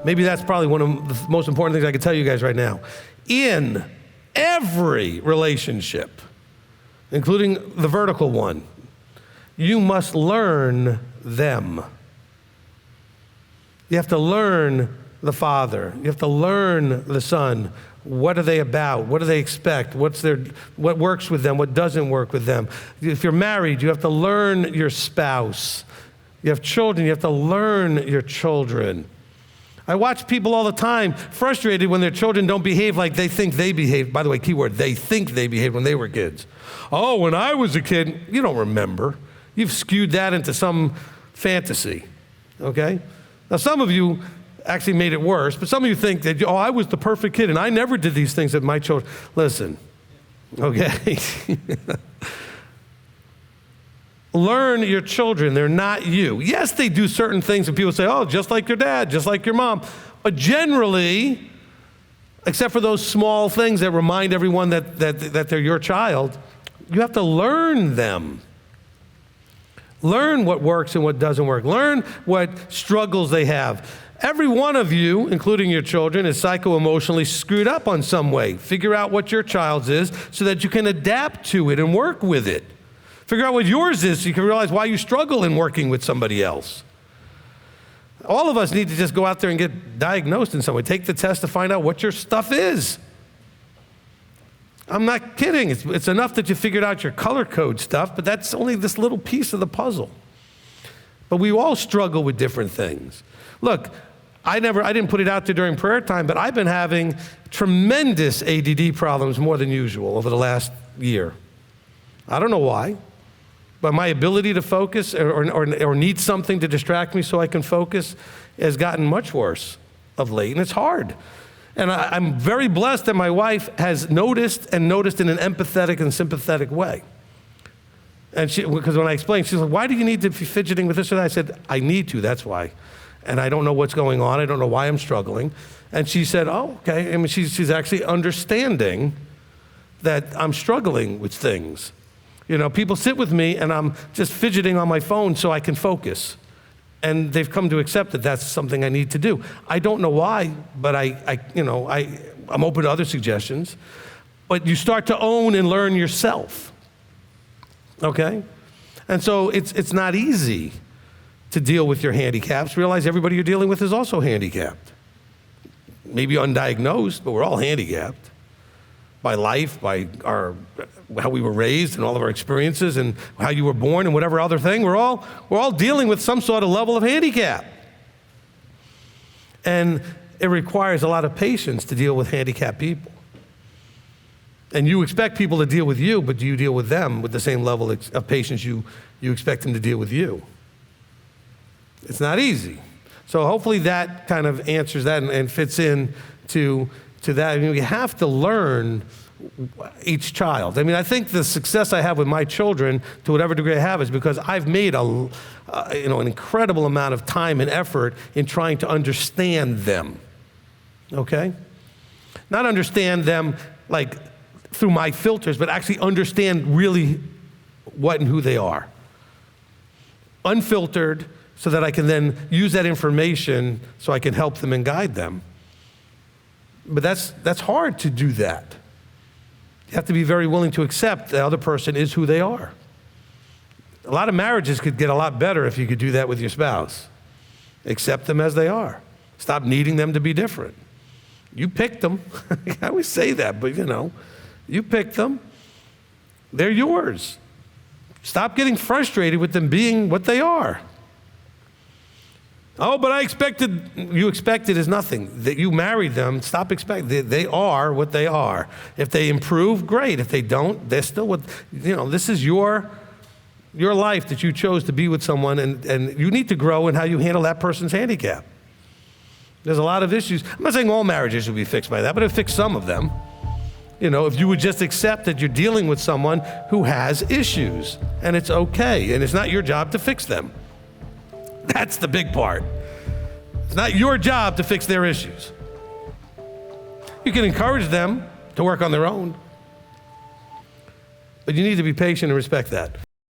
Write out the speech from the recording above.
Maybe that's probably one of the most important things I can tell you guys right now. In every relationship, including the vertical one, you must learn them. You have to learn the father. You have to learn the son. What are they about? What do they expect? What works with them? What doesn't work with them? If you're married, you have to learn your spouse. You have children, you have to learn your children. I watch people all the time frustrated when their children don't behave like they think they behaved. By the way, keyword, they think they behaved when they were kids. Oh, when I was a kid, you don't remember. You've skewed that into some fantasy, okay? Now, some of you actually made it worse, but some of you think that, oh, I was the perfect kid and I never did these things with my children. Listen, okay? Learn your children, they're not you. Yes, they do certain things and people say, oh, just like your dad, just like your mom. But generally, except for those small things that remind everyone that they're your child, you have to learn them. Learn what works and what doesn't work. Learn what struggles they have. Every one of you, including your children, is psycho-emotionally screwed up on some way. Figure out what your child's is so that you can adapt to it and work with it. Figure out what yours is so you can realize why you struggle in working with somebody else. All of us need to just go out there and get diagnosed in some way. Take the test to find out what your stuff is. I'm not kidding. It's enough that you figured out your color code stuff, but that's only this little piece of the puzzle. But we all struggle with different things. Look, I didn't put it out there during prayer time, but I've been having tremendous ADD problems more than usual over the last year. I don't know why. But my ability to focus or need something to distract me so I can focus has gotten much worse of late, and it's hard. And I'm very blessed that my wife has noticed in an empathetic and sympathetic way. And because when I explained, she's like, why do you need to be fidgeting with this or that? I said, I need to, that's why. And I don't know what's going on. I don't know why I'm struggling. And she said, oh, okay. I mean, she's actually understanding that I'm struggling with things. You know, people sit with me and I'm just fidgeting on my phone so I can focus. And they've come to accept that that's something I need to do. I don't know why, but I'm open to other suggestions. But you start to own and learn yourself, okay? And so it's not easy to deal with your handicaps. Realize everybody you're dealing with is also handicapped. Maybe undiagnosed, but we're all handicapped. By life, by how we were raised and all of our experiences and how you were born and whatever other thing, we're all dealing with some sort of level of handicap. And it requires a lot of patience to deal with handicapped people. And you expect people to deal with you, but do you deal with them with the same level of patience you expect them to deal with you? It's not easy. So hopefully that kind of answers that and fits in to that. I mean, we have to learn each child. I mean, I think the success I have with my children, to whatever degree I have, is because I've made an incredible amount of time and effort in trying to understand them, okay? Not understand them like through my filters, but actually understand really what and who they are. Unfiltered, so that I can then use that information so I can help them and guide them. But that's hard to do that. You have to be very willing to accept the other person is who they are. A lot of marriages could get a lot better if you could do that with your spouse. Accept them as they are. Stop needing them to be different. You picked them. I always say that, but you picked them. They're yours. Stop getting frustrated with them being what they are. Oh, but you expected is nothing. That you married them, stop expecting. They are what they are. If they improve, great. If they don't, they're still what, this is your life that you chose to be with someone, and you need to grow in how you handle that person's handicap. There's a lot of issues. I'm not saying all marriages will be fixed by that, but it'll fix some of them. If you would just accept that you're dealing with someone who has issues, and it's okay, and it's not your job to fix them. That's the big part. It's not your job to fix their issues. You can encourage them to work on their own, but you need to be patient and respect that.